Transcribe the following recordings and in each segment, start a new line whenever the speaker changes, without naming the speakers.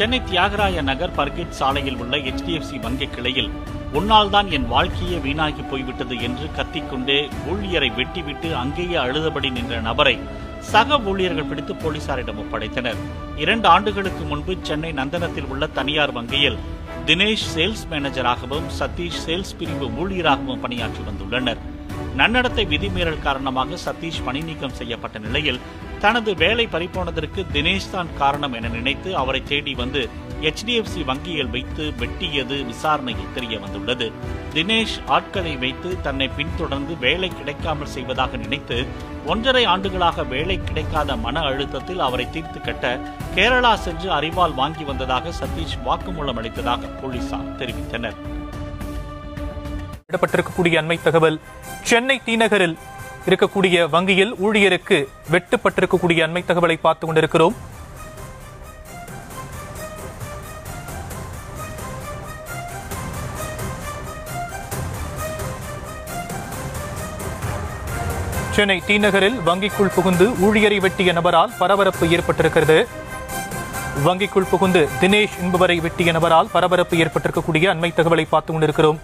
Chennai Thyagaraya Nagar forget சாலையில் உள்ள HDFC வங்கி கிளையில் உன்னால் தான் என் வாழ்க்கையே வீணாகி போய்விட்டது என்று கத்திக்கொண்டே ஊழியரை வெட்டிவிட்டு அங்கேயே அழுதபடி நின்ற நபரை சக ஊழியர்கள் பிடித்து போலீசாரிடம் ஒப்படைத்தனர். 2 ஆண்டுகளுக்கு முன்பு சென்னை நந்தனத்தில் உள்ள தனியார் வங்கியில் தினேஷ் சேல்ஸ் மேனேஜராகவும் சதீஷ் சேல்ஸ் பிரிவு ஊழியராகவும் பணியாற்றி வந்துள்ளனர். நன்னடத்தை விதிமீறல் காரணமாக சதீஷ் பணி நீக்கம் செய்யப்பட்ட நிலையில் தனது வேலை பறிபோனதற்கு தினேஷ் தான் காரணம் என நினைத்து அவரை தேடி வந்து HDFC வங்கியில் வைத்து வெட்டியது விசாரணையில் தெரிய வந்துள்ளது. தினேஷ் ஆட்களை வைத்து தன்னை பின்தொடர்ந்து வேலை கிடைக்காமல் செய்வதாக நினைத்து 1.5 ஆண்டுகளாக வேலை கிடைக்காத மன அழுத்தத்தில் அவரை தீர்த்து கட்ட கேரளா சென்று அறிவால் வாங்கி வந்ததாக சதீஷ் வாக்குமூலம் அளித்ததாக போலீசார் தெரிவித்தனர்.
விடப்பட்டிருக்கக்கூடிய அண்மை தகவல், சென்னை தீநகரில் இருக்கக்கூடிய வங்கியில் ஊழியருக்கு வெட்டுப்பட்டிருக்கக்கூடிய அண்மை தகவலை பார்த்துக் கொண்டிருக்கிறோம். சென்னை தீநகரில் வங்கிக்குள் புகுந்து ஊழியரை வெட்டிய நபரால் பரபரப்பு ஏற்பட்டிருக்கிறது. வங்கிக்குள் புகுந்து தினேஷ் என்பவரை வெட்டிய நபரால் பரபரப்பு ஏற்பட்டிருக்கக்கூடிய அண்மை தகவலை பார்த்துக் கொண்டிருக்கிறோம்.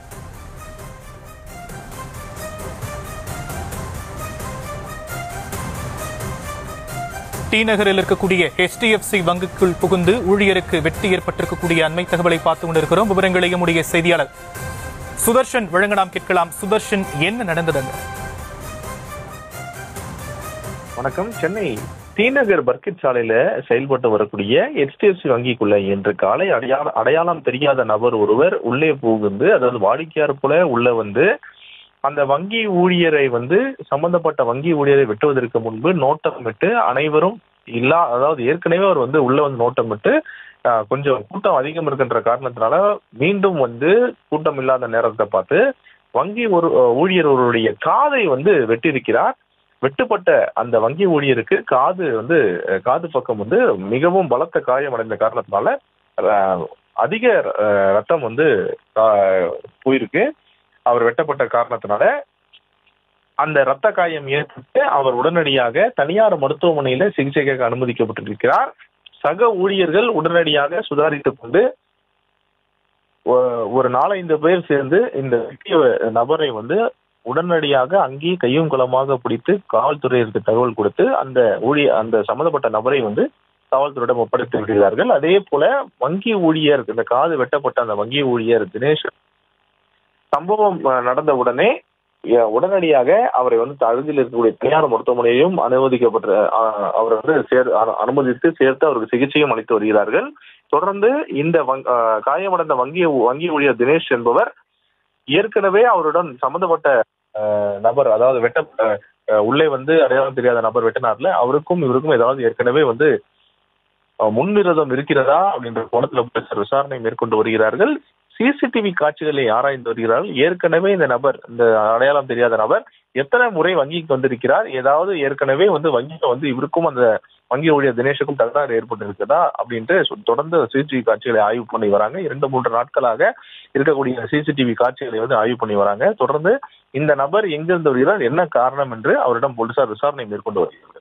தீநகரில் இருக்கக்கூடிய HDFC வங்கிக்குள் புகுந்து ஊழியருக்கு வெட்டி ஏற்பட்டிருக்கக்கூடிய அண்மை தகவலை பார்த்துக் கொண்டிருக்கிறோம். விவரங்களை நம்முடைய செய்தியாளர் சுதர்ஷன் வழங்க நாம் கேட்கலாம். சுதர்ஷன், என்ன நடந்ததுங்க?
வணக்கம். சென்னை தீநகர் பர்கெட் சாலையில செயல்பட்டு வரக்கூடிய HDFC வங்கிக்குள்ள இன்று காலை அடையாளம் தெரியாத நபர் ஒருவர் உள்ளே புகுந்து, அதாவது வாடிக்கையாளர் போல உள்ள வந்து அந்த வங்கி ஊழியரை சம்பந்தப்பட்ட வங்கி ஊழியரை வெட்டுவதற்கு முன்பு நோட்டமிட்டு அனைவரும் அதாவது ஏற்கனவே அவர் உள்ள நோட்டமிட்டு கொஞ்சம் கூட்டம் அதிகம் இருக்கின்ற காரணத்தினால மீண்டும் கூட்டம் இல்லாத நேரத்தை பார்த்து வங்கி ஊழியர் ஒருவருடைய காதை வெட்டியிருக்கிறார். வெட்டுப்பட்ட அந்த வங்கி ஊழியருக்கு காது பக்கம் மிகவும் பலத்த காயம் அடைந்த காரணத்தினால அதிக ரத்தம் போயிருக்கு. அவர் வெட்டப்பட்ட காரணத்தினால அந்த இரத்த காயம் ஏற்பட்டு அவர் உடனடியாக தனியார் மருத்துவமனையில சிகிச்சைக்காக அனுமதிக்கப்பட்டிருக்கிறார். சக ஊழியர்கள் உடனடியாக சுதாரித்துக் கொண்டு ஒரு 4-5 பேர் சேர்ந்து இந்த நபரை உடனடியாக அங்கேயே கையும் களமாக பிடித்து காவல்துறையிற்கு தகவல் கொடுத்து அந்த சம்பந்தப்பட்ட நபரை காவல்துறையிடம் ஒப்படைத்து விடுகிறார்கள். அதே போல வங்கி ஊழியர், இந்த காது வெட்டப்பட்ட அந்த வங்கி ஊழியர் தினேஷ் சம்பவம் நடந்த உடனே உடனடியாக அவரை அருகில் இருக்கக்கூடிய தனியார் மருத்துவமனையையும் அவரை அனுமதித்து சேர்த்து அவருக்கு சிகிச்சையும் அளித்து வருகிறார்கள். தொடர்ந்து இந்த காயமடைந்த வங்கி ஊழியர் தினேஷ் என்பவர் ஏற்கனவே அவருடன் சம்பந்தப்பட்ட நபர், அதாவது உள்ளே அடையாளம் தெரியாத நபர் வெட்டினார்ல, அவருக்கும் இவருக்கும் ஏதாவது ஏற்கனவே முன்விரோதம் இருக்கிறதா அப்படின்ற கோணத்துல போலீசார் விசாரணை மேற்கொண்டு வருகிறார்கள். CCTV காட்சிகளை ஆராய்ந்து வருகிறார்கள். ஏற்கனவே இந்த அடையாளம் தெரியாத நபர் எத்தனை முறை வங்கிக்கு வந்திருக்கிறார், ஏதாவது ஏற்கனவே வங்கியில இவருக்கும் அந்த வங்கி ஊழியர் தினேஷுக்கும் தகராறு ஏற்பட்டு இருக்கிறதா அப்படின்ட்டு தொடர்ந்து CCTV காட்சிகளை ஆய்வு பண்ணி வராங்க. 2-3 நாட்களாக இருக்கக்கூடிய CCTV காட்சிகளை ஆய்வு பண்ணி வராங்க. தொடர்ந்து இந்த நபர் எங்கிருந்து வருகிறார், என்ன காரணம் என்று அவரிடம் போலீசார் விசாரணை மேற்கொண்டு வருகிறார்கள்.